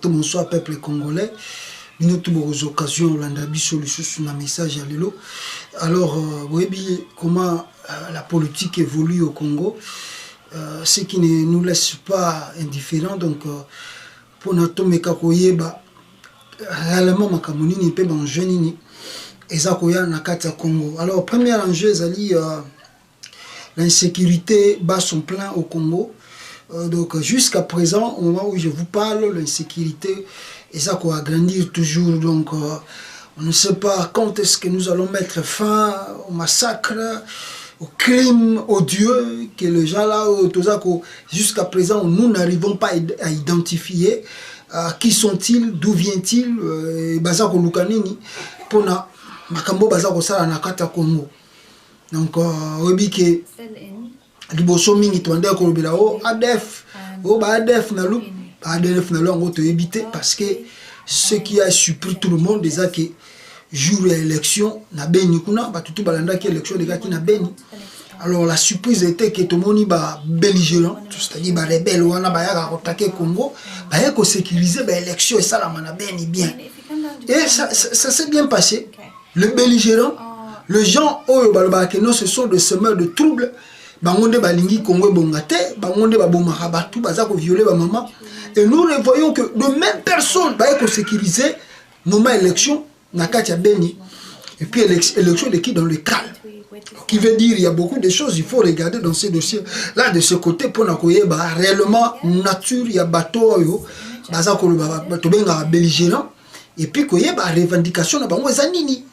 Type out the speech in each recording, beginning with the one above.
Tout bonsoir peuple congolais. Nous avons aux occasions sur un message à l'élo. Alors, vous voyez comment la politique évolue au Congo, ce qui ne nous laisse pas indifférents. Donc, pour notre mekakoyeba, réellement makamoni ni pe banjeni ezakoya na kati ya Congo. Alors, premier enjeu c'est l'insécurité bat son plein au Congo. Donc jusqu'à présent, au moment où je vous parle, l'insécurité ça va agrandir toujours. Donc on ne sait pas quand est-ce que nous allons mettre fin au massacre, au crime odieux que les gens là, jusqu'à présent, nous n'arrivons pas à identifier qui sont-ils, d'où viennent-ils, Bazako Lukanini, pour na makambo Bazako Sala na kata Congo. Donc que liboso mingi to ndeko lobela o ADF ba ADF na lu ADF na lu ngo to éviter parce que ce qui a surpris tout le monde déjà que jour ya élection na Beni kuna ba tutu balanda ki élection de gaki na Beni. Alors la surprise était que tout le monde ba belligérant, c'est-à-dire ba rebelle wana ba ya attaquer Congo, ba ya ko sécuriser ba élection et ça la mana Beni bien. Et ça s'est bien passé. Le belligérant, les gens oh ba que non ce sont des semeurs de troubles. Bangonde balingi Congo bongate, bangonde babomaka batu baza ko violer ba maman. Et nous voyons que de même personnes ba ko sécuriser moment élection na kati ya Beni. Et puis élection de qui dans le calme. Qui veut dire il y a beaucoup de choses il faut regarder dans ces dossiers là de ce côté pour na koyeba réellement nature ya bateau yo baza ko to benga belligérant. Et puis koyeba revendication na bango ezanini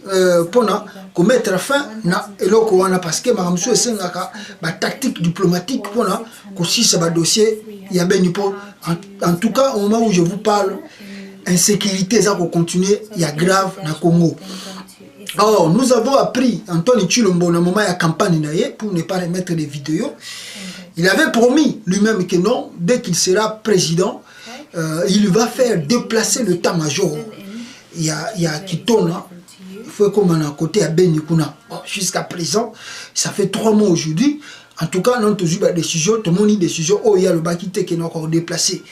pour na mettre fin na eloko wana parce que makamso esengaka ba tactique diplomatique pour na kosisa ba dossier ya Beni po en tout cas au moment où je vous parle insécurité ça va continuer il y a grave na Congo. Alors nous avons appris Anthony Tshilombo na moment ya campagne naie pour ne pas remettre des vidéos. Il avait promis lui-même que non dès qu'il sera président il va faire déplacer le état-major. Il y a Kitona, il faut comme on a côté à Beni Kuna. Bon, jusqu'à présent, ça fait 3 mois aujourd'hui. En tout cas, nous avons eu des décisions, tout le monde a une décision, oh, il y a le Bakité qui est encore déplacé.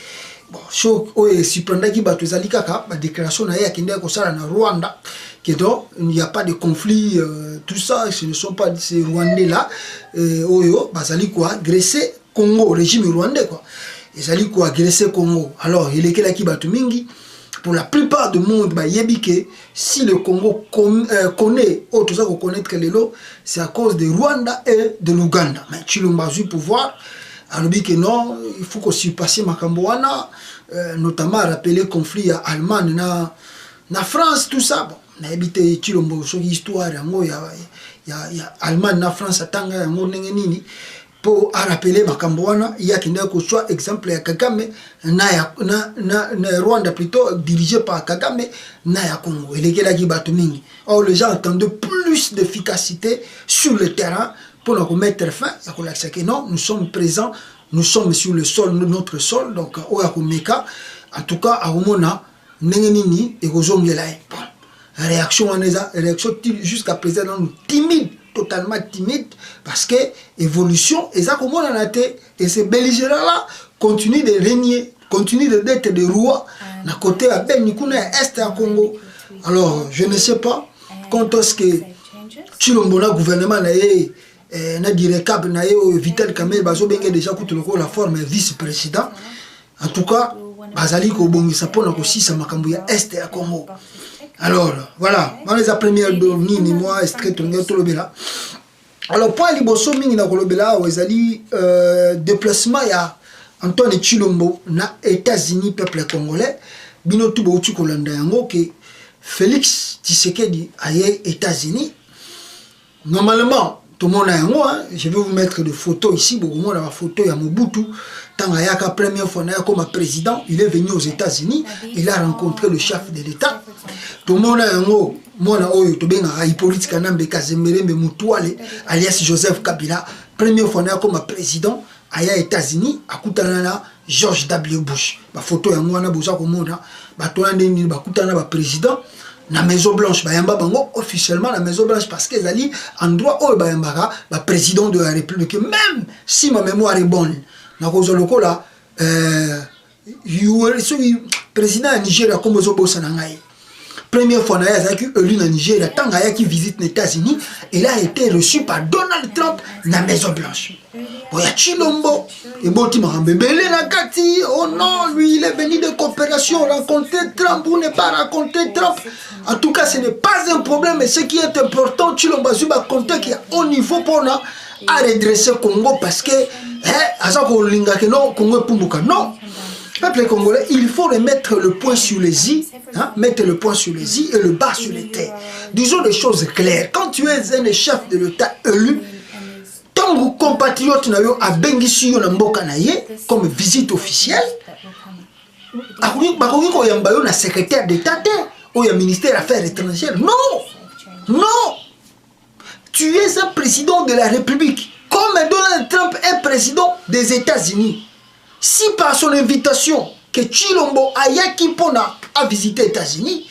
Bon, si on a une déclaration, il y a Rwanda, il n'y a pas de conflit, tout ça, ce ne sont pas ces Rwandais là, ils ont agressé Congo, le régime rwandais. Ils ont agressé Congo. Alors, il est là qui bat Mingi. Pour la plupart du monde, si le Congo connaît, tout ça qu'on connaît que c'est à cause de Rwanda et de l'Ouganda. Mais Tshilombo a eu pouvoir, alors que non, il faut qu'on surpasse Makamboana, notamment rappeler le conflit à Allemagne, na France, tout ça. Bon, on a habité Tshilombo, sur l'histoire, il y a Allemagne, na France, Tanga, il pour rappeler Makamboana, il y a qui n'est que soit exemple à Kagame, na Rwanda plutôt dirigé par Kagame, na Congo. Et les gars qui battent mingi. Or les gens attendent plus d'efficacité sur le terrain pour nous mettre fin. Non, nous sommes présents, nous sommes sur le sol, notre sol, donc en tout cas à Omona, Nengenini et Gozongelaï. Réaction jusqu'à présent nous timide. Totalement timide parce que évolution et ça comment on a été et ces belligérants là continuent de régner, continuent d'être des rois à côté à Beni Kuna est à Congo. Alors je ne sais pas quand est-ce que Tshilombo na gouvernement na directeur na Vital Kamerhe bazo benga déjà kutu la forme vice-président. En tout cas bazali ko bongisa pona ko sisa makambo ya est à Congo. Alors, voilà, dans les premières données, moi, alors, pour les bosso mingi na kolobela, wazali déplacement ya Anthony Tshilombo na États-Unis peuple congolais, bino tubo uchi kolanda yango que Félix Tshisekedi aye États-Unis. Normalement, tout le monde a yango, je vais vous mettre des photos ici, beaucoup de la photo ya Mobutu. Tant qu'il y a la première fois comme président, il est venu aux États-Unis, il a rencontré le chef de l'État. Tout le monde a un mot, moi, Hippolyte Kanambe Kazemere Mutwale, alias Joseph Kabila, première fois comme président, aux États-Unis, à Koutanana, George W. Bush. La photo est moi, président. La Maison Blanche, officiellement la Maison Blanche, parce qu'elle a dit endroit où le président de la République, même si ma mémoire est bonne. Na cause loko là président à Nigeria comme Ozobo Sanangaye. Première fois élu en Nigeria, tant qu'il visite les États-Unis, il a été reçu par Donald Trump dans la Maison Blanche. Il y a Chilombo, et oh non, lui il est venu de coopération, rencontrer Trump ou ne pas rencontrer Trump. En tout cas, ce n'est pas un problème, mais ce qui est important, Chilombo Zuba compter qu'il y a au niveau pour nous à redresser le Congo parce que, non. Peuple congolais, il faut remettre le point sur les i, mettre le point sur les i et le bas sur les t. Disons des choses claires. Quand tu es un chef de l'État élu, ton compatriote a bengi comme visite officielle, un secrétaire d'État ou un ministère des Affaires étrangères. Non! Non! Tu es un président de la République. Comme Donald Trump est président des États-Unis. Si par son invitation que Chilombo Ayaki Pona a visité les États-Unis,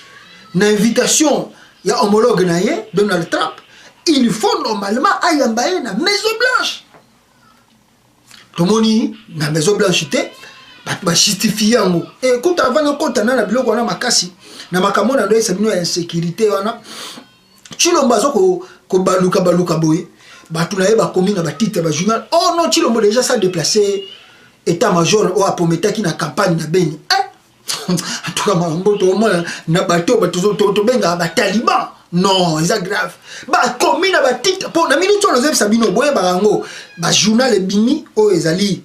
une invitation, il y a homologue Donald Trump, il faut normalement aller dans la Maison Blanche. Tout le monde dans la Maison Blanche, il justifié. Écoute, avant de compter dans la bilogo, on a makasi, na makamona ndo esabino ya insécurité wana. Chilombo azoko ko baluka boye, batu na yeba komi na ba titre ba journal. Oh non, Chilombo déjà ça déplacé. État-major ou apometa qui na campagne na Beni. En tout cas, na bateau benga ba taliban. Non, c'est grave. Ba komi na ba titre pour na minute on ozef sabino boye barango. Ba journal bini o ezali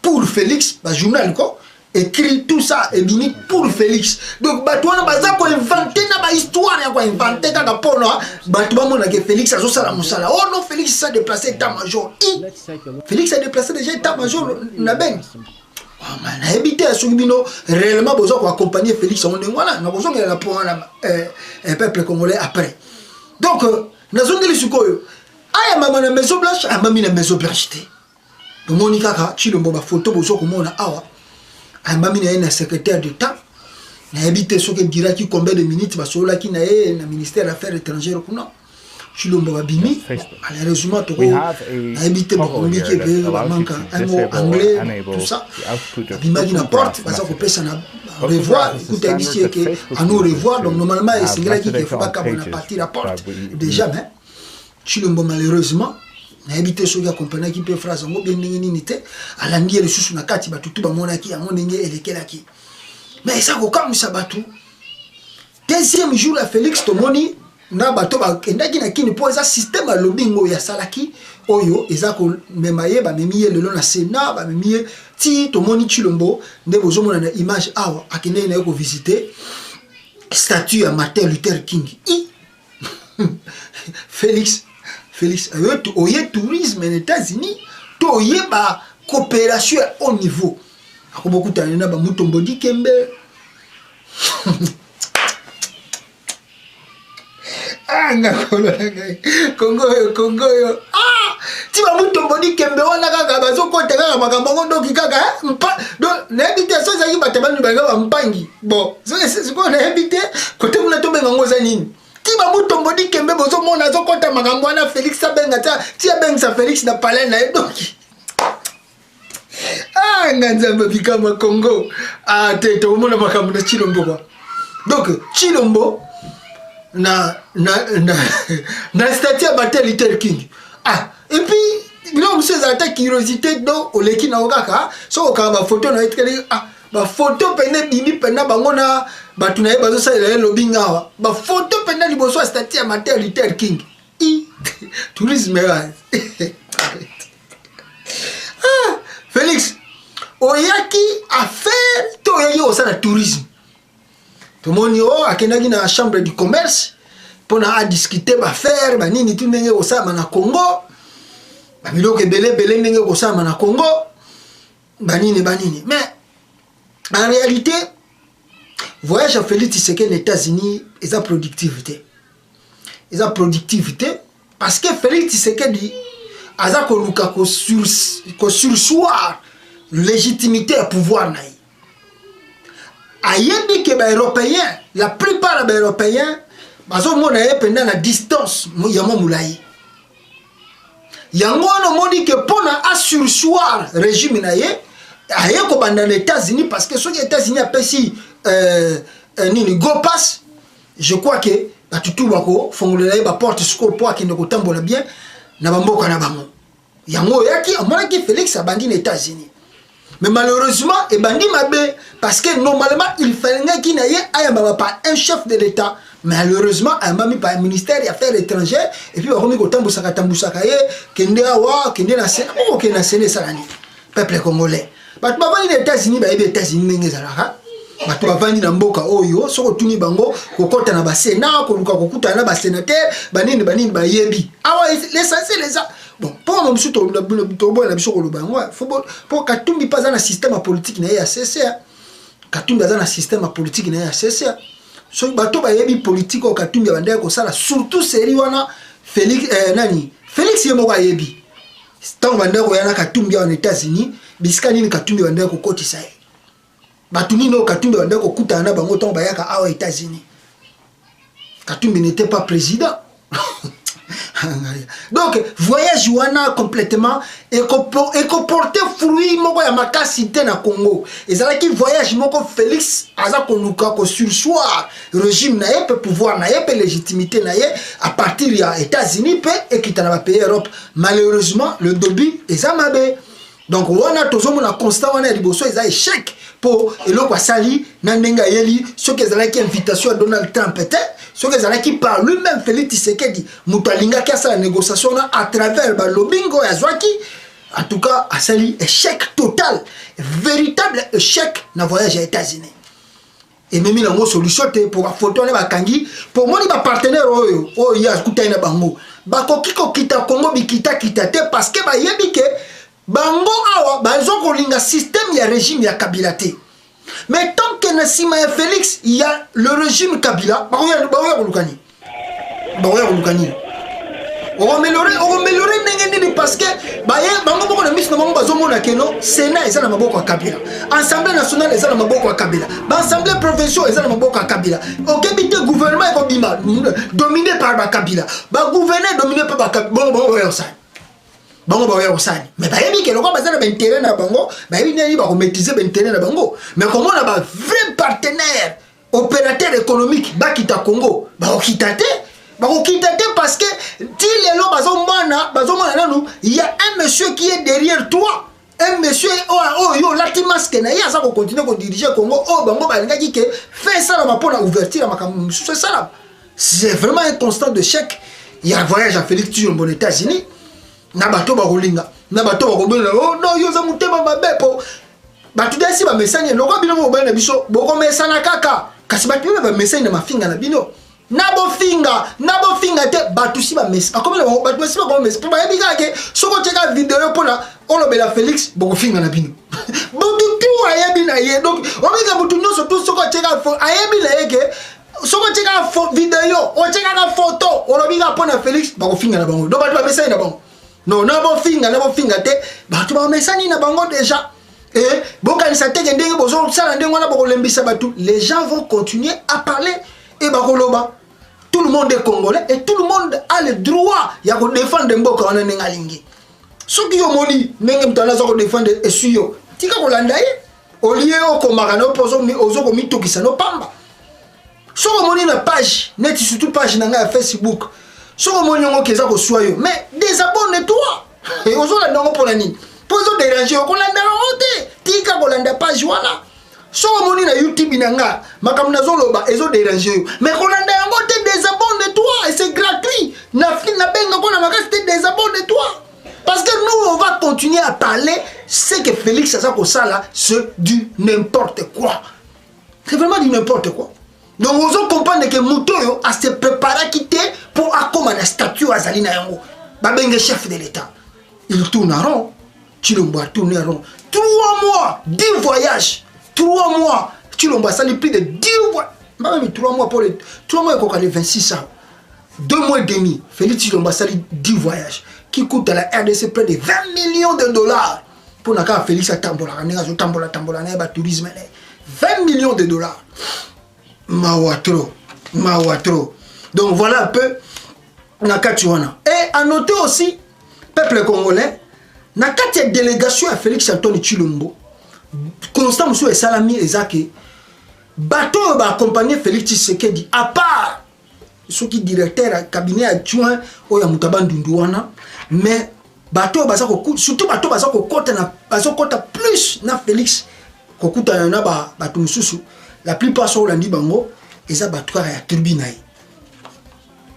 pour Félix, ba journal ko écrit tout ça et bini pour Félix. Donc bato wana baza ko inventer na ba histoire ya ko inventer kaka pono bato ba mona que Félix azo sala musala. Oh non, Félix s'est déplacé état-major. Félix a déplacé déjà état-major na ben. Oh man, a habité à Soubino réellement besoin pour accompagner Félix on est voilà, na besoin la pour un peuple congolais après. Donc nazongeli sukoyo. Aya mama na Maison Blanche, a mami na Maison Blanche té. Donc Monica ka Chilombo ba photo besoin ko mona awa. A mami na un secrétaire d'État. Na habité ce que dira qui combien de minutes ba solo qui na na ministère des Affaires étrangères kuna. Chilombo babimi malheureusement to habité bakombi qui peut manque un mot anglais tout ça. Bimagi na porte parce que pesa na revoir écoute ici que à nous revoir donc normalement c'est là qui faut pas qu'on a parti la porte déjà mais Chilombo malheureusement na habité ce qui accompagné qui peut phrase ngo bien nini té ala ndiye le susu na kati batutu ba mona ki yango ndenge elekelaki mais ça ko comme ça batu deuxième jour la Félix Tomoni na bato ba kendaki na kini po eza système ya lobingo ya salaki oyo eza ko memaye ba memiye lelo na Sénat ba memiye ti Tomoni Chilombo nde bozo mona na image awa akine na ko visiter statue ya Martin Luther King Félix oye tourisme aux États-Unis to oye ba coopération au niveau akoboku tanena ba mutombo dikembe Congo ti ba mutombo dikembe wana kaka bazo kota kaka makambo ndoki kaka donc na habité so zaki batabani ba mpangi bon c'est quoi na habité côté muna to benga ngoza nini ti ba mutombo dikembe bozo mona zo kota makambo wana Félix abenga ti abenga Félix na palais na donc nganzamba bikama Congo tete omona makambo na Chilombo quoi donc Chilombo na statue à Martin Luther King et puis non c'est ça curiosité donc au leki na okaka so okaba photo na etkeli ba photo pene bimi pena bangona batu na bazo sa le lobinga ba photo pena liboso statue à Martin Luther King tourisme Félix oyaki affaire to yaki osala tourisme to moni akendaki na chambre du commerce pour na discuter ba faire ba nini tout ndenge osala na Congo ba biloko belé ndenge osala na Congo ba nini mais en réalité voyage à Félix Tshisekedi aux États-Unis et sa productivité parce que Félix Tshisekedi aza ko luka ko sursoir légitimité à pouvoir naï ayebi que ba européens la plupart des européens bazo mona ye pendant la distance ya mo mulayi yango no moni que pona a sursoir régime naïe aye ko banda les États-Unis parce que ceux qui États-Unis appellent si nini go pass, je crois que batutu bako fongolela ba porte score pour akende ko tambola bien na bamboka na bango. Yango yaki amona ki Félix abandi les États-Unis. Mais malheureusement et bandi mabe parce que normalement il fallait qu'il n'aille ayamba pas un chef de l'État. Malheureusement a mis par un ministère des Affaires étrangères et puis on ko tambusaka ye kende awa kende na Sénat o kende na Sénat salani peuple congolais. Batu bavandi les États-Unis ba États-Unis ngezalaka. Batu bavandi na mboka oyo soko tuni bango kokota na ba Sénat ko luka kokuta na ba sénateur banini ba yebi. Awa l'essentiel les ça. Bon, pour mon monsieur pour Katumbi pas dans un système politique n'a ya cessé. Katumbi dans un système politique n'a ya cessé. So bato ba yebi politique au Katumbi bandé ko sala surtout série wana Félix nani Félix yemo ba yebi. Tant bandé ko yana Katumbi en États-Unis, biska nini Katumbi bandé ko kotisa. Batu nino Katumbi bandé ko kuta na bango tant ba yaka aux États-Unis. Katumbi n'était pas président. Donc voyage wana complètement et porter fruit moko ya makasi te na Congo ezalaki voyage moko Félix aza koluka ko sursoir régime na ye pe pouvoir na ye pe légitimité na ye à partir ya États-Unis pe ekita na ba pays Europe. Malheureusement le dobi eza mabe. Donc wana tozomona constat wana liboso eza échec pour eloko asali na ndenga yeli ce que ezalaki invitation à Donald Trump peut-être ce que ezalaki par lui-même Félix Tshisekedi muto alingaki asala négociation à travers ba lobingo ya zwaki. En tout cas asali échec total, véritable échec na voyage aux États-Unis. Et même il a une solution pour la photo na bakangi pour moi ba partenaire oyo ya kuta na bango bakoki ko kita Congo bikita kita te parce que ba yebi ke bango awa bazo kolinga système ya régime ya Kabila te. Mais tant que Nassima et Félix il y a le régime Kabila baoya kolukani on améliorer parce que bango boko na miss na bango bazomona keno Sénat eza na maboko ya Kabila, Assemblée nationale eza na maboko ya Kabila, ba assemblée provinciale eza na maboko ya Kabila. Okebite gouvernement ekobima dominé par ba Kabila, ba gouverner dominé par ba Kabila. Bango ba osani mais ba yebi ke loko bazana ba intérêt na bango ba yebi nani ba ko maîtriser ba intérêt na bango mais comment on a ba vrai partenaire opérateur économique ba kita Congo ba okita te parce que ti lelo bazomona nanu il y a un monsieur qui est derrière toi, un monsieur yo lati masque na ya ça ko continuer ko diriger Congo bango ba ngaki ke fait ça na pona ouverture makam c'est ça. C'est vraiment un constat de chèque. Il y a un voyage à Félix Tshisekedi aux États-Unis. Na bato ba kolinga na bato ba kobela non yo za mutema mabe po bato desi ba message loko bino mo bana biso boko mesana kaka kasi bato ba message na mafinga na bino na bo finga te bato si ba message akomela bato si ba ko message ba yebi kake soko cheka vidéo pona olobela Félix boko finga na bino botu tu ayebi na ye donc omeka botu nyoso tu soko cheka ayebi na yeke soko cheka vidéo o cheka na photo olobika pona Félix bako finga na bango do bato ba message na bango. Non, na bo finga te bato ba mesani na bango déjà et bokanisa te ndenge bozo sala ndenge wana boko lembisa bato les gens vont continuer à parler et bakoloba tout le monde est congolais et tout le monde a le droit ya ko défendre mboka wana nenga lingi soki yo moni ndenge mtana za ko défendre esuyo tika kolanda ye olie okomaka no pozo ozoko mitokisa no pamba soko moni na page net surtout page na nga Facebook. So mon yongo keza ko soyo mais désabonne-toi et ozola ndongo pona nini pozo déranger ko landa rote tika ko landa page wana so moni na YouTube nanga makamna zoloba ezo déranger mais ko landa yango te désabonne-toi et c'est gratuit na benga ko na makasi te désabonne-toi parce que nous on va continuer à parler c'est que Félix ça ko sala c'est du n'importe quoi, c'est vraiment du n'importe quoi. Donc vous comprenez que Moutoyo a se préparé à quitter pour accommoder la statue à Zalina Yango. Babenge chef de l'État. Ils tourneront. Chilomba tourneront. 3 mois, 10 voyages. 3 mois. Chilomba ça plus de 10 voyages. Même 3 mois pour les 3 mois il y a 26 ans. 2 mois et demi. Félix Chilomba ça 10 voyages. Qui coûte à la RDC près de 20 millions de dollars. Pour naka Félix à Tambola. Tambola, tourisme. 20 millions de dollars. Mawatro. Donc voilà un peu Nakatuana. Et à noter aussi, peuple congolais, Nakati délégation à Félix Antoine Tshilombo, constant monsieur Salami ezake bateau va accompagner Félix Tshisekedi à part ceux qui directeur cabinet adjoint oya mutabandunduana mais bateau baza ko surtout bateau baza ko kota na baza kota plus na Félix ko kuta na ba bato mususu la plupart sont landi bango eza bateau ya tribune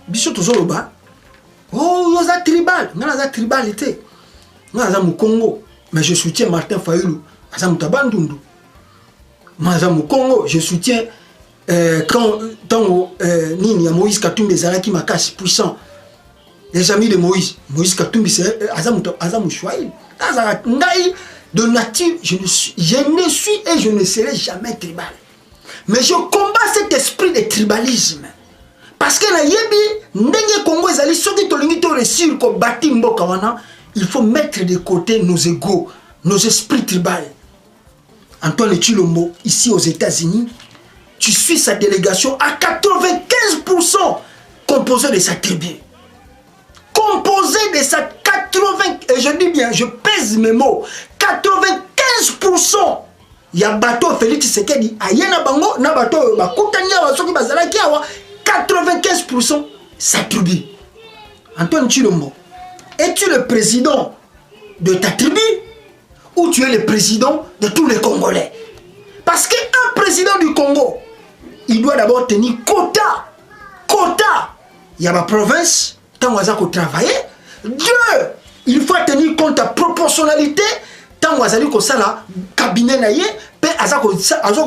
biso tozoloba oh yoza tribal ngana za tribalité ngana za mu Congo mais je soutiens Martin Fayulu aza mutabandundu Maza mu Congo, je soutiens quand Nini a Moïse Katumbi Zalaki Makasi puissant. Les amis de Moïse Katumbi c'est Azam Chouaïl. De nature, je ne suis et je ne serai jamais tribal. Mais je combats cet esprit de tribalisme. Parce que la yebi, ndenge Congo ezali soki tolingi to réussir ko bâti mboka wana, il faut mettre de côté nos égos, nos esprits tribaux. Antoine Tshilombo, ici aux États-Unis, tu suis sa délégation à 95% composée de sa tribu. Composée de sa 80%, et je dis bien, je pèse mes mots, 95%. Il y a bateau Félix Tshisekedi, ayena bango, na bateau bakutania basoki bazalaki awa, 95% sa tribu. Antoine Tshilombo, es-tu le président de ta tribu? Où tu es le président de tous les Congolais. Parce qu'un président du Congo, il doit d'abord tenir quota. Quota. Il y a ma province, tant qu'on a travaillé. Deux, il faut tenir compte de proportionnalité. Tant qu'on a ça là, cabinet naïe, puis azako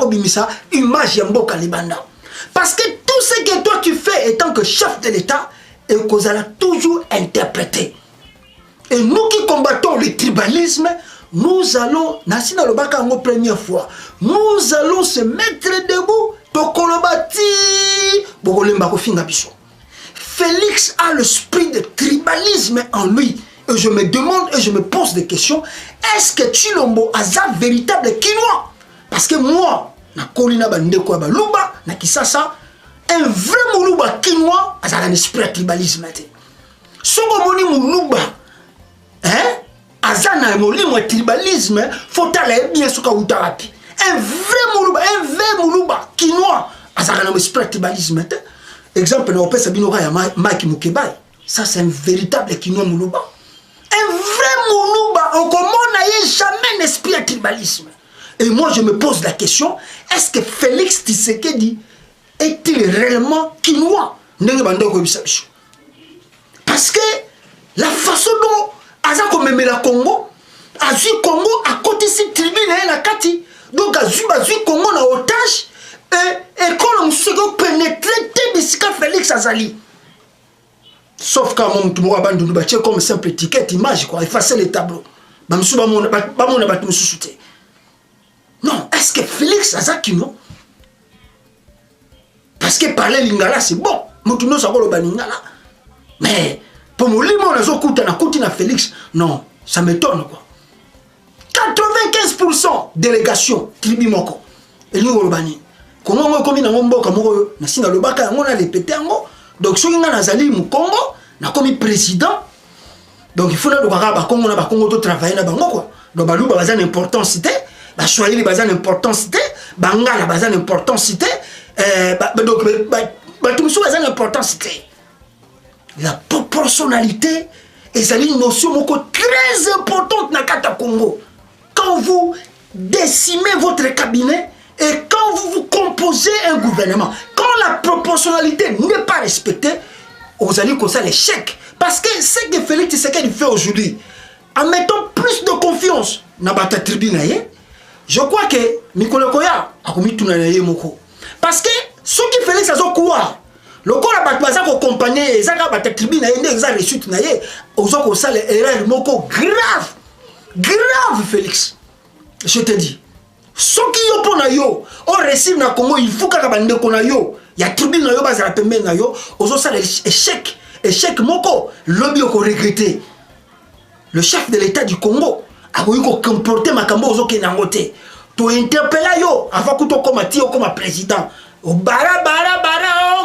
bimisa image yamboka libanda. Parce que tout ce que toi tu fais étant que chef de l'État, et qu'on a toujours interprété. Et nous qui combattons le tribalisme, nous allons, Nassina Lobaka en première fois, nous allons se mettre debout. Félix a l'esprit de tribalisme en lui. Et je me demande et je me pose des questions. Est-ce que Tshilombo a un véritable Kinois? Parce que moi, na Kolina Bandeko Baluba, na Kisasa, un vrai Moulouba Kinois a un esprit de tribalisme. Sogomoni Moulouba, hein? Azana molimo tribalisme faut aller bien sur Kautarapi. Un vrai Moulouba Kinois azana un esprit de tribalisme. Exemple na opesa binora ya Mike Mukebai. Ça c'est un véritable Kinois Moulouba. Un vrai Moulouba on n'a jamais un esprit de tribalisme. Et moi je me pose la question, est-ce que Félix Tshisekedi est-il réellement Kinois? Parce que la façon dont Aza comme la Congo, Azu Congo à côté de cette tribune la Kati, donc Azu Congo na otage et quand on se pénétrer Tébisika Félix Azali. Sauf quand mon tour abandonné bâtir comme simple étiquette image quoi, effacer les tableaux. Bamsou ba mon abatu souté. Non, est-ce que Félix Azaki non? Parce que parler lingala c'est bon, mon tout ça le baningala. Mais pour mon limon na Félix, non, ça m'étonne quoi. 95% délégation tribu moko. Et nous le bani. Comment on comme na mboka moko na sina le baka on a répété ngo. Donc so nga nazali mu Congo, na comme président. Donc il faut na lokaka ba Congo na ba Congo to travailler na bango quoi. Donc ba luba bazana importance cité, ba Swahili bazana importance cité, ba ngala bazana importance cité, donc ba tout ça bazana importance cité. La proportionnalité est une notion très importante dans le Congo. Quand vous décimez votre cabinet et quand vous composez un gouvernement, quand la proportionnalité n'est pas respectée, vous allez causer l'échec. Parce que ce que Félix Tshisekedi fait aujourd'hui, en mettant plus de confiance dans la tribune, je crois que Mikolo Koya a commis tout le monde. Parce que ce qui Félix a quoi? Le corps a battu à accompagner les gens qui tribune et les gens qui naïe aux autres ça les erreurs moko grave Félix. Je te dis, ce qui est pour naïo, on réussit na Congo il faut que bande ko naïo, il y a tribune naïo bas la pembe naïo, aux autres ça échec moko lobby ko regretter. Le chef de l'État du Congo a voulu comporter makambo aux autres nangote. To interpeller yo avant que to comme président. Bara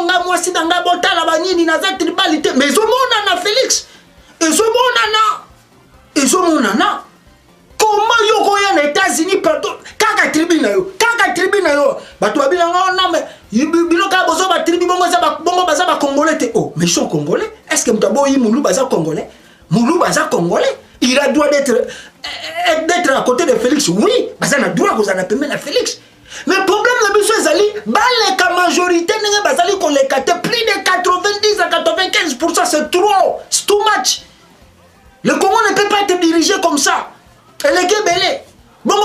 nga mwasi na nga botala banini na za tribalité mais ezomona na Félix ezomona na comment yo koya na États-Unis partout kaka tribu na yo bato babina non mais bino ka bozo ba tribu bongo baza ba congolais te oh mais ils sont congolais est-ce que mutabo yi Moulou baza congolais il a droit d'être à côté de Félix oui baza na droit ko na pembe na Félix mais le problème la biso ezali baleka majorité nenge bazali ko lekate plus de 90 à 95% c'est trop c'est too much. Le Congo ne peut pas être dirigé comme ça. Et les Kébélés, bon,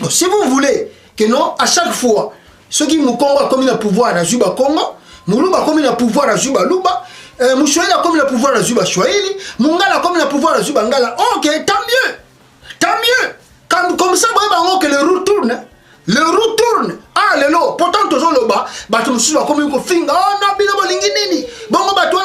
si vous voulez que non, à chaque fois, ceux qui nous Congo comme le pouvoir à Zuba Congo, Moulouba comme le pouvoir à Zuba Luba, Mouchouela comme le pouvoir à Zuba Chouaili, Mungala comme le pouvoir à Zuba Ngala. Ok, tant mieux. Comme ça, que le roue tourne. Ah, le lot, pourtant, toujours le bas, bateau soit comme une finger. Oh non, bilo bolingini. Bon, bateau,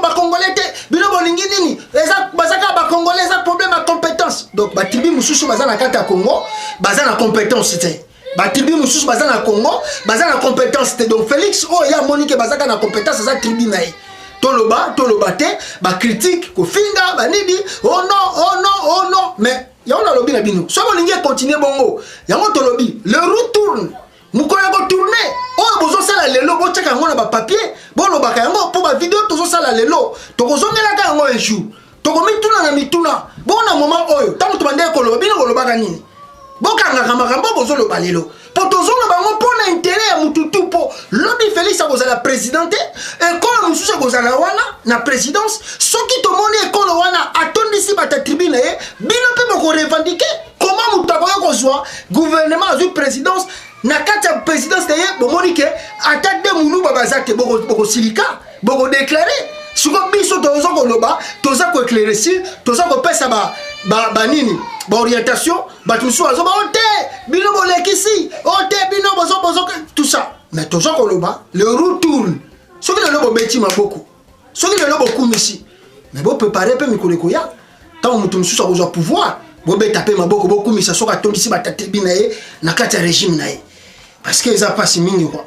ba congolais, bilo bolingini. Les bazaka ba congolais, ça problème à compétence. Donc, batibi mususu bazana kata Congo, bazana compétence, c'était. Batibi mususu bazana Congo, bazana compétence, c'était. Donc, Félix, oh, il y a Monique bazaka na compétence, ça tribi naï. Toloba, ba critique, ko finger, ba nidi. Oh non, mais. Y'a on a lobby na bino. Soit on lingue continuer bongo. Y'a on te lobby. Le retourne. Moukoya go tourner. Oh bozo sala lelo. Bo cheka ngona ba papier. Bo lo baka yango. Po ba vidéo tozo sala lelo. Toko zongela ka yango un jour. Toko mituna na mituna. Bo na moment oyo. Tango to bande ko lo bino ko lo baka nini. Bo kanga kamakambo bozo lo balelo. Po tozo na bango po na intérêt ya mututu po. Lobby Félix a la présidente. Et quand mususa ko la wana na présidence. Soki to moni ko lo wana atondi si bata tribune e. Bino pe moko revendiquer comment mutaboya ko zwa gouvernement a eu présidence na kati présidence te bo moni ke attaque de Moulou babazate boko silika boko déclarer suko biso tozo ko loba toza ko éclaircir toza ko pesa ba nini ba orientation ba tout ça ba ote bino bo lekisi ote bino bozo tout ça mais toza ko loba le retour soki le lobo beti maboko soki le lobo kumisi mais bo préparer pe mikolo ko ya tant mutu mususu akozwa pouvoir bobe taper maboko bokumisa soka tondisi batatebi na ye na kati ya régime na ye parce que eza pasi mingi quoi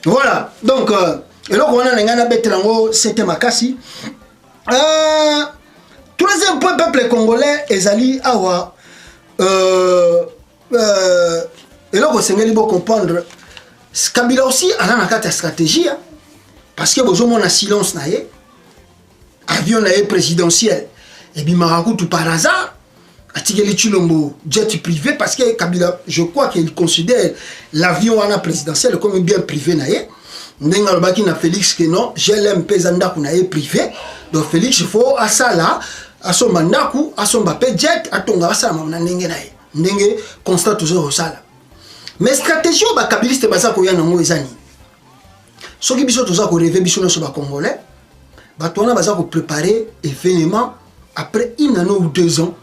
voilà donc eloko wana na ngana betelango c'était makasi troisième point peuple congolais ezali awa eloko sengeli bo comprendre Kabila aussi ala na kati ya stratégie parce que bozomona silence na ye avion na ye présidentiel et puis Marakutu par hasard Atigeli Chilombo jet privé parce que Kabila je crois qu'il considère l'avion à la présidentielle comme un bien privé naé ndenga lobaki na Félix que non GLM pezanda kunaé privé donc Félix il faut à ça là à son mandaku à son bapé jet atonga ça na ndenge naé ndenge constat toujours ça là mais stratégie ba kabiliste basa ko yana ngo ezani soki biso toza ko rêver biso no so ba congolais ba tona basa ko préparer événement après 1 an ou 2 ans,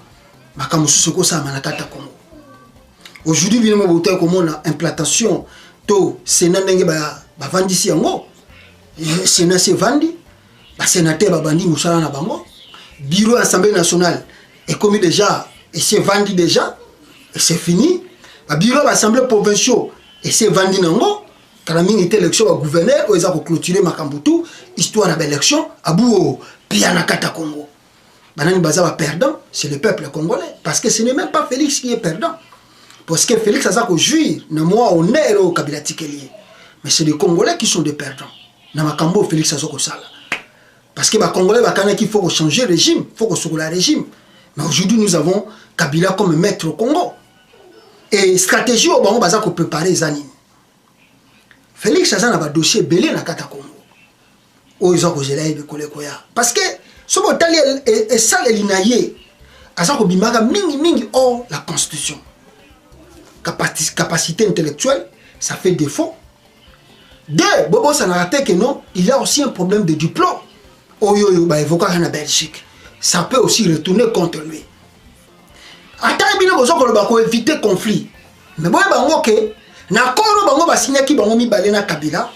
aujourd'hui, il y a une implantation to Sénat nenge ba vandi si yango. Sénat se vandi, ba sénateur ba bandi musala na bango. Bureau Assemblée nationale est commis déjà et c'est vendu déjà et c'est fini. Ba bureau Assemblée provinciale et c'est vendu nango. Kalamini était élection au gouverneur, ils ont clôturé Makambutu, histoire d'élection à Bouo, Piana Kata Congo. Banani Baza perdant, c'est le peuple congolais. Parce que ce n'est même pas Félix qui est perdant. Parce que Félix a ça qu'on jouit, moi on est au Kabila Tikelier. Mais c'est les Congolais qui sont des perdants. Namakambo Félix a ça qu'on sala. Parce que les Congolais, il faut changer le régime, il faut changer le régime. Mais aujourd'hui nous avons Kabila comme maître au Congo. Et stratégie au Bango Baza qu'on prépare les animes. Félix a ça un dossier belé na Kata Congo. Oh ils ont causé là parce que ce botali est ça les linaye à ça bimaga mingi hors la constitution capacité intellectuelle ça fait défaut deux bobo ça n'a raté que non il y a aussi un problème de diplôme oyo ba évoquer en Belgique ça peut aussi retourner contre lui attends bino bozo ko ba ko éviter conflit mais boy bango ke na koro bango ba signer ki bango mi balé na Kabila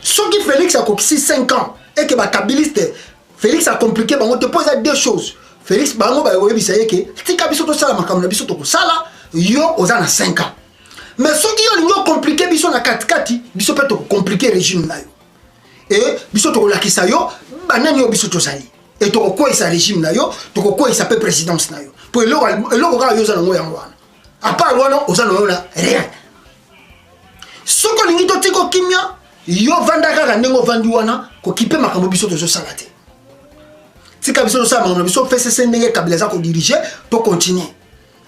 ce qui Félix a coxé 5 ans et que ba kabiliste Félix a compliqué, on te pose deux choses. Félix, bango ba yobi ça yeke, tika biso to sala makambo na biso to ko sala, yo ozana 5 ans. Mais ce qui yo compliqué biso na katikati, biso peut to compliquer régime na yo. Et biso to lakisa yo, banani yo biso to sali. Et to ko isa régime na yo, to ko isa pe présidence na yo. pour le local yoza nango yangwana à part wana oza na rien soko lingi to tiko kimia yo vanda kaka ndenge vandi wana ko kipe makambo biso to sala te tika biso sala makambo biso FCC ndenge Kabila za ko diriger to continuer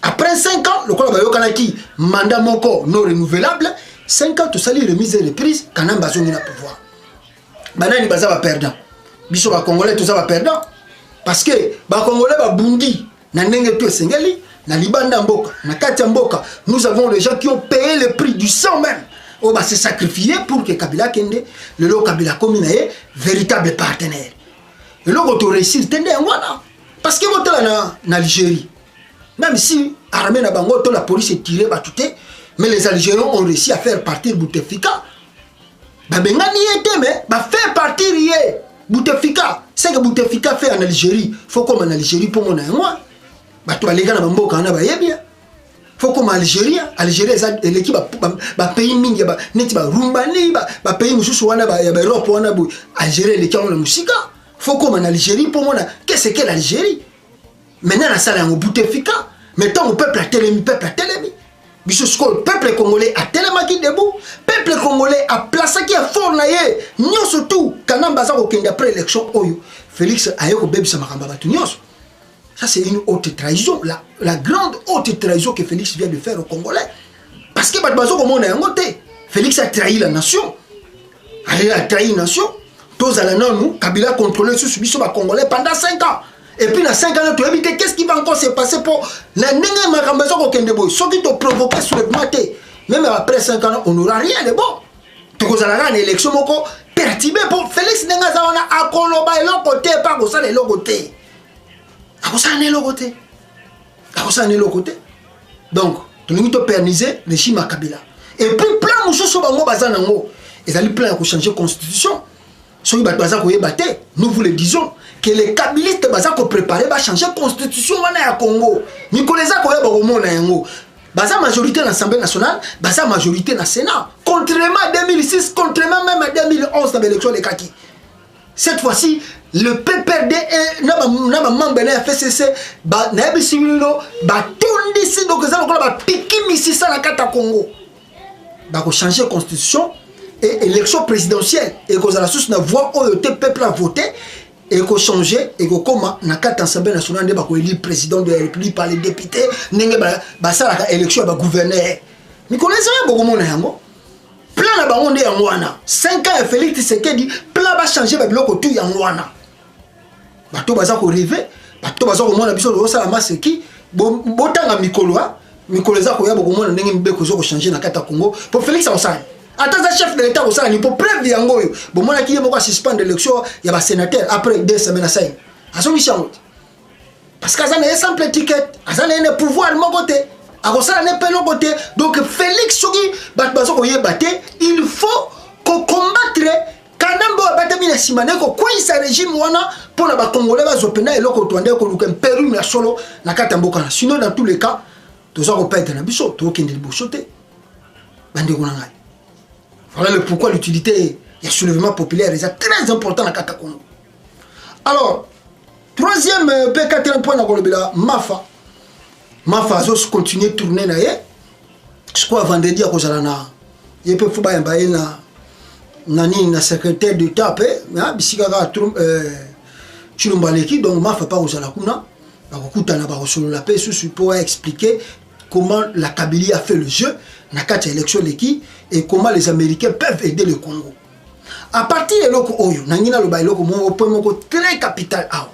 après 5 ans le kola ba yokanaki mandat moko non renouvelable 5 ans to sali remise et reprise kana bazongi na pouvoir banani baza ba perdant biso ba congolais to za ba perdant parce que ba congolais ba bundi na ndenge to sengeli na libanda mboka na kati mboka nous avons des gens qui ont payé le prix du sang même on va se sacrifier pour que Kabila kende le lo Kabila comme véritable partenaire le lo to réussir tende ngwana parce que botala na Algérie même si armée na bango to la police est tirée batute mais les Algériens ont réussi à faire partir Bouteflika ba bengani était mais ba faire partir yé Bouteflika c'est que Bouteflika fait en Algérie faut comme en Algérie pour mon moi ba to balega na mboka na ba yebia faut comme Algérie l'équipe ba pays mingi ba neti ba rumbani ba pays mususu wana ba ya Europe wana bu Algérie l'équipe na musika faut comme en Algérie pour moi qu'est-ce que l'Algérie maintenant la salle en Bouteflika mettons au peuple à Télémi biso le peuple congolais a tellement qui debout peuple congolais a placé qui a fort na ye nyoso tout kanamba za ko kende après élection oyo Félix ayeko bebisa makamba batu nyoso. Ça, c'est une haute trahison, la grande haute trahison que Félix vient de faire aux Congolais. Parce que Félix a trahi la nation. Il a trahi la nation. Tous à la non, Kabila a contrôlé ce subissant les Congolais pendant 5 ans. Et puis, dans 5 ans, tu as vu qu'est-ce qui va encore se passer pour la nègre Makambazo au Kendeboy. Ce qui t'a provoqué sur le maté. Même après 5 ans, on n'aura rien de bon. Tu as une élection perturbée pour Félix Nengazawana à Koloba et l'autre côté, pas pour ça, l'autre côté. Donc, tu as pernisé le Shima Kabila. Et puis, plein de choses ils allaient plein de changer la constitution. Nous vous le disons que les Kabilistes ont préparé à changer la constitution au Congo. Nous connaissons la majorité dans l'Assemblée nationale, la majorité dans le Sénat. Contrairement à 2006, contrairement même à 2011 dans l'élection de Kaki. Cette fois-ci, le PPRD et le membre de la FCC, ils changer la constitution et l'élection présidentielle. Et qu'ils ont la voix où le peuple a voté. Et qu'ils ont changé. Et qu'ils ont l'Assemblée nationale élire le président de la République par les députés. Ils ont l'élection du gouverneur. Nous connaissons beaucoup de monde. Plan na bango nde yango wana 5 ans Félix Tshisekedi plan va changer ba biloko tout yango wana bato baza ko rêver bato baza ko mona biso lo sala maseki botanga mikolo za ko ya boko mona ndenge mbeko zo ko changer na kata Congo pour Félix Tshisekedi ata za chef de l'état ko sala ni pour preuve yango yo bo mona ki yemo ko suspendre l'élection ya ba sénateur après 2 semaines ça aso michango parce que ça n'est simple ticket ça n'est un pouvoir mon côté. Donc Félix Sogi, il faut qu'on combattre Kanambo Batamina Simane, qu'on coince sa régime pour la Congolais, et l'autre Pérou, la solo, la Katamboka. Sinon, dans tous les cas, tous les pas être un bichot, tout le monde voilà le pourquoi l'utilité du soulèvement populaire est très important dans Kata Congo. Alors, troisième P4 point dans Mafa. Ma façon de continuer à tourner là, je crois vendredi à cause de la je peux faire na secrétaire d'État bisikaka chilombaleki donc ma fa pas aux la kuna bakutana ba solo la paix pour expliquer comment la Kabylie a fait le jeu na kati élection leki et comment les Américains peuvent aider le Congo à partir de loko oyo nangina lo ba loko mo point moko très capital a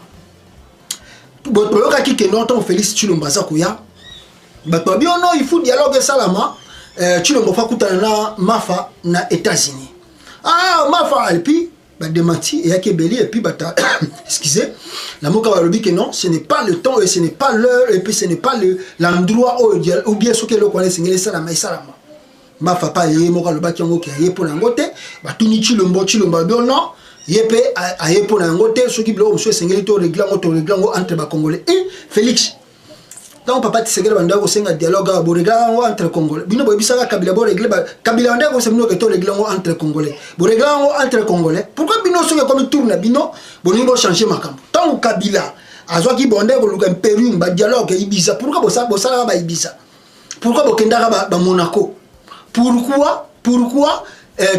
Botoloka qui longtemps Félix Tshilombo Zakuya. Bato bien non il faut dialogue salama. Tshilombo fa kutana na Mafa na États-Unis. Ah Mafa et puis ba démenti et akebeli et puis bata excusez la moka balobi que non ce n'est pas le temps et ce n'est pas l'heure et puis ce n'est pas l'endroit ou bien ce que le connaît singeli salama et salama. Mafa pa yé moka loba ki ngo ki yé pour ngote batuni Tshilombo bien non. Yepé a pour un côté ceux qui bloquent monsieur Sengeli to régler entre ba Congolais et Félix. Donc papa Tshisekedi banda ko senga dialogue ba régler entre Congolais. Bino bo bisaka Kabila bo régler ba Kabila banda ko semno to régler entre Congolais. Bo régler entre Congolais. Pourquoi bino ceux comme tourne bino bo ni bo changer makambo. Tant Kabila azwa ki bonde ko luka Pérou ba dialogue Ibiza. Pourquoi bosala ba Ibiza? Pourquoi bokendaka ba Monaco? Pourquoi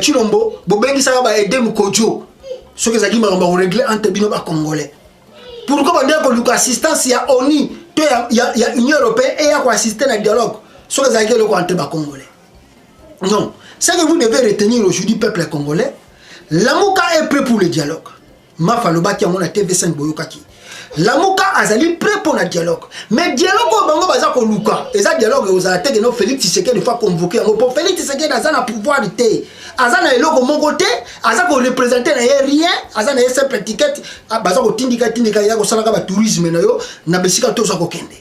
Chilombo bobengi saka ba aider Mukojo? Ce que ça dit on va régler entre bino ba congolais. Pourquoi bande ko luka assistance ya ONU, ya Union européenne et ya ko assister na dialogue? Ce que ça dit le entre ba congolais. Non, ce que vous devez retenir aujourd'hui peuple congolais, Lamuka est prêt pour le dialogue. Mafaloba qui a mon TV5 Boyokaki. Lamuka azali prêt pour le dialogue. Mais dialogue au bango baza ko luka. Et ça dialogue aux attaques de nos Félix Tshisekedi fois convoqué. Pour Félix Tshisekedi azana pouvoir de té. Azana eloko mon côté, azako représenter na rien, azana simple étiquette, baza ko tindika ya ko salaka ba tourisme na yo na besika to za ko kende.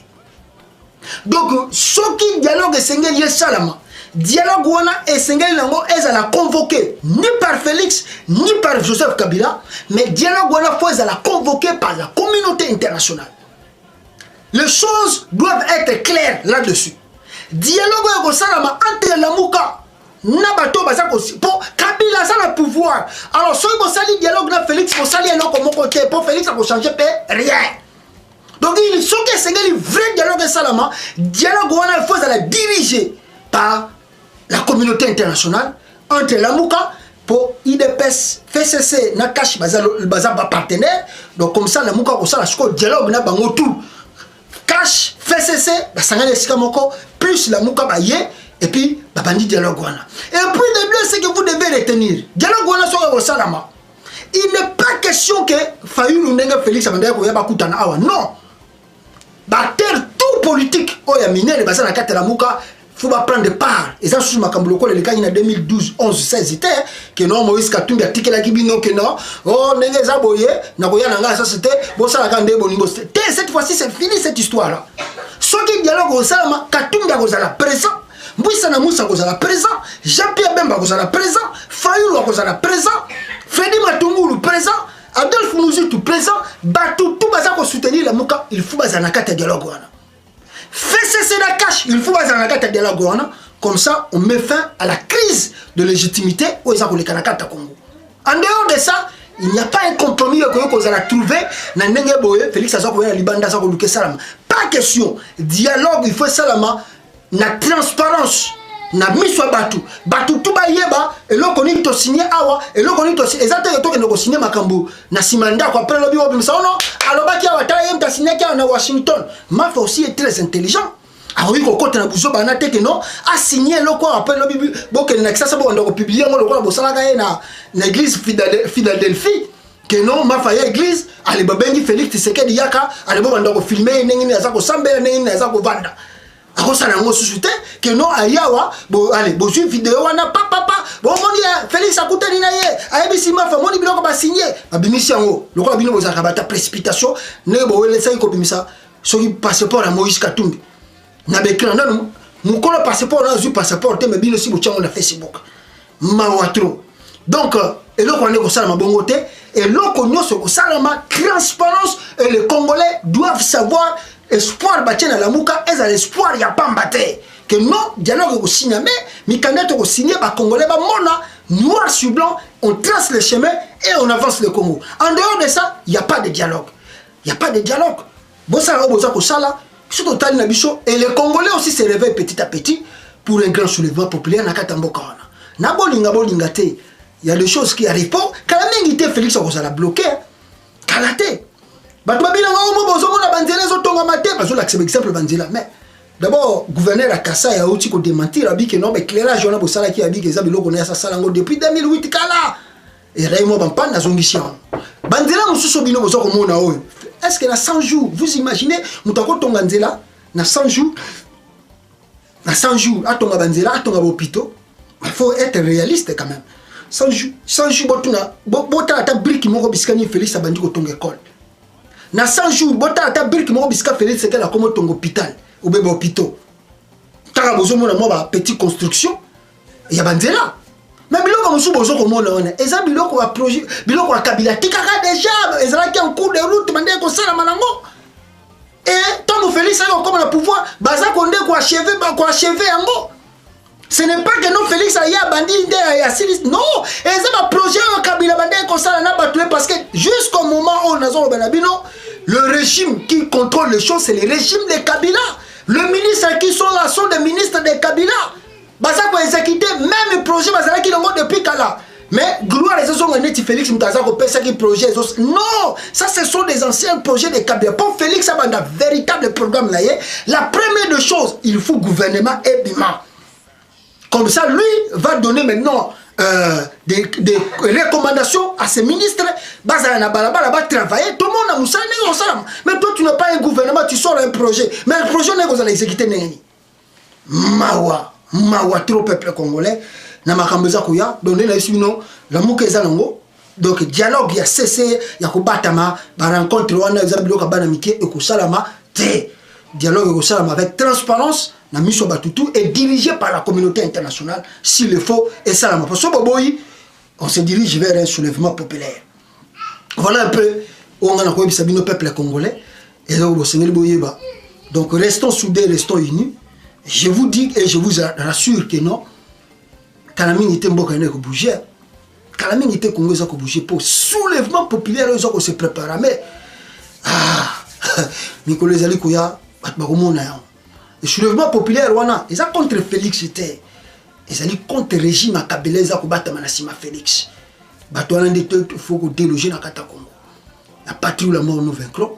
Donc ce qui dialogue sengeli salama. Dialogue wana esengeli nango ezala convoqué ni par Félix ni par Joseph Kabila, mais dialogue wana faut ezala convoqué par la communauté internationale. Les choses doivent être claires là-dessus. Dialogue yako salama entre Lamuka na bato baza ko pour Kabila ça le pouvoir. Alors ceux qui sali dialogue na Félix ko sali eloko mon côté pour Félix ça ko changer rien. Donc il faut que esengeli vrai dialogue salama, dialogue wana faut ezala dirigé par la communauté internationale entre Lamuka pour IDPS, FCC, Nakash, Baza partenaire. Donc comme ça, Lamuka ko sala siko dialogue na bango tout. Cash, FCC, Basangale Sikamoko, plus Lamuka baye et puis babandi dialogue wana. Et puis de deux, c'est que vous devez retenir. Dialogue wana so ko salama. Il n'est pas question que Fayulu Nenga Félix Abandaya ko yaba kutana awa. Non. Ba terre tout politique oya minere basa na kata Lamuka. Il faut prendre part. Et ça, sous ma camboloko, le cas, il y a 2012, 11, 16, c'était que non, Moïse Katumbi a tiqué la kibino, que non, oh, Nenga Boye, Nagoya Nanga, ça c'était, bon, ça la grande bonimos. Cette fois-ci, c'est fini cette histoire-là. Ce qui dialogue au Salama, Katumbi a la présent, Mouissa Namoussa a la présent, Jean-Pierre Bemba a la présent, Fayoulou a la présent, Freddy Matungoulou présent, Adolphe Mouzitou présent, Batou, tout bazar pour soutenir la Mouka, il faut bazar na kata dialogue. Fais cesser la cache, il faut bazar na kata dialogue. Comme ça, on met fin à la crise de légitimité aux États-Unis Congo. En dehors de ça, il n'y a pas un compromis que vous allez trouver. Félix Azakoya Libanda Zakoluke Salam. Pas question. Dialogue, il faut salama. Na transparence. Na miswa batu. Batu tout yeba. Et l'on connaît to signé awa. Et l'on connaît to signé. Exactement que nous signé makambo. Na simanda quoi. Après le bio bimsa non. Alors baki awa ta yem ta signé kia na Washington. Maf aussi est très intelligent. Alors oui, quand on a besoin de faire que non, a signé le quoi après le bible. Bon, que ça c'est bon, on a publié le quoi, bon ça là na l'église Philadelphie. Que non, ma faille église, allez babengi Félix Tshisekedi yaka, allez bon on a filmé nengi na zako sambela nengi na zako vanda. Alors ça na ngo susute que non ayawa, bon allez, bon sur vidéo wana papa, bon moni Félix akutani na ye, ayebisi ma fa moni biloko ba signé, babimisi yango. Le quoi bino bozaka bata précipitation, ne bo wele sa ko bimisa, soki passeport à Moïse Katumbi. Na bekra non mukolo passeport na zu passeport mais bino si bochango na Facebook mawatro donc et là on est ko sala mabongote et là ko nyoso ko sala ma transparence et les Congolais doivent savoir espoir batena la muka eza l'espoir ya pambate que non dialogue ko signer mais mikanda to ko signer ba Congolais ba mona noir sur blanc on trace le chemin et on avance le Congo. En dehors de ça, il y a pas de dialogue. Il y a pas de dialogue. Bon ça oboza ko sala et les Congolais aussi se réveillent petit à petit pour un grand soulèvement populaire. Il y a des choses qui arrivent pas. Quand même, Félix a bloqué. Mais d'abord, le gouverneur a cassé et a aussi démenti que non, mais éclairage, on a besoin de dire que depuis 2008. Et Raymond Bampan a son mission. Bandela Moussou Bino Bozoko. Est-ce que dans 100 jours, vous imaginez, Moutako Tonganzela, dans 100 jours, à Tonga Banzela, à Tonga Bopito, il faut être réaliste quand même. 100 jours, Bota ta brique qui m'a biscani Félix Abandi ko Tonga école. Dans 100 jours, Bota ta brique qui m'a bisca Félix c'est qu'elle a comme Tonga hôpital, ou bébé hôpital. T'as besoin de moi, petite construction, il y a Banzela. Mais biloko musu bozo ko mona ona eza biloko wa projet biloko wa kabila tikaka déjà ezala ki en cours de route mande ko sala manango et tant Félix a comme le pouvoir baza konde ko achever yango. Ce n'est pas que non Félix a ya bandi ya silis non ezala projet wa kabila Kabila bande comme ça n'a pas tué parce que jusqu'au moment où on a le régime qui contrôle les choses, c'est le régime de Kabila. Le ministre qui sont là sont des ministres de Kabila. Basa pour exécuter même le projet Basala qui l'ont depuis Kala. Mais gloire les autres ont Félix Mutaza ko pesa qui projet non, ça ce sont des anciens projets de Kabila. Pour Félix ça va un véritable programme là. La première des choses, il faut gouvernement et bima. Comme ça lui va donner maintenant des recommandations à ses ministres. Basala na balabala va travailler, tout le monde a moussa ensemble. Mais toi tu n'as pas un gouvernement, tu sors un projet. Mais le projet n'est pas exécuté neni. Mawa trop peuple congolais na makambeza koya donner la sino la mukeza nango donc dialogue ya cessé ya kobatama ba rencontre wana ezabilo ka bana mike e ko salama te dialogue ko salama avec transparence na miso batutu et dirigé par la communauté internationale s'il le faut et salama parce que boboyi on se dirige vers un soulèvement populaire. Voilà un peu où on a ko bisabino peuple congolais et donc Seigneur boyeba donc restons soudés, restons unis. Je vous dis et je vous rassure que non, Kalamine était mboka ne ko bouger. Kalamine était Congo za ko bouger pour soulèvement populaire ils ont se préparer mais Nicolas Zali koya batbakomona ya. Le soulèvement populaire wana, ils ont contre Félix était. Ils ont contre régime à Kabila za ko batama na sima Félix. Bato wana ndete faut ko déloger na kata Congo. La patrie ou la mort nous vaincrons.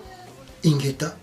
Ingeta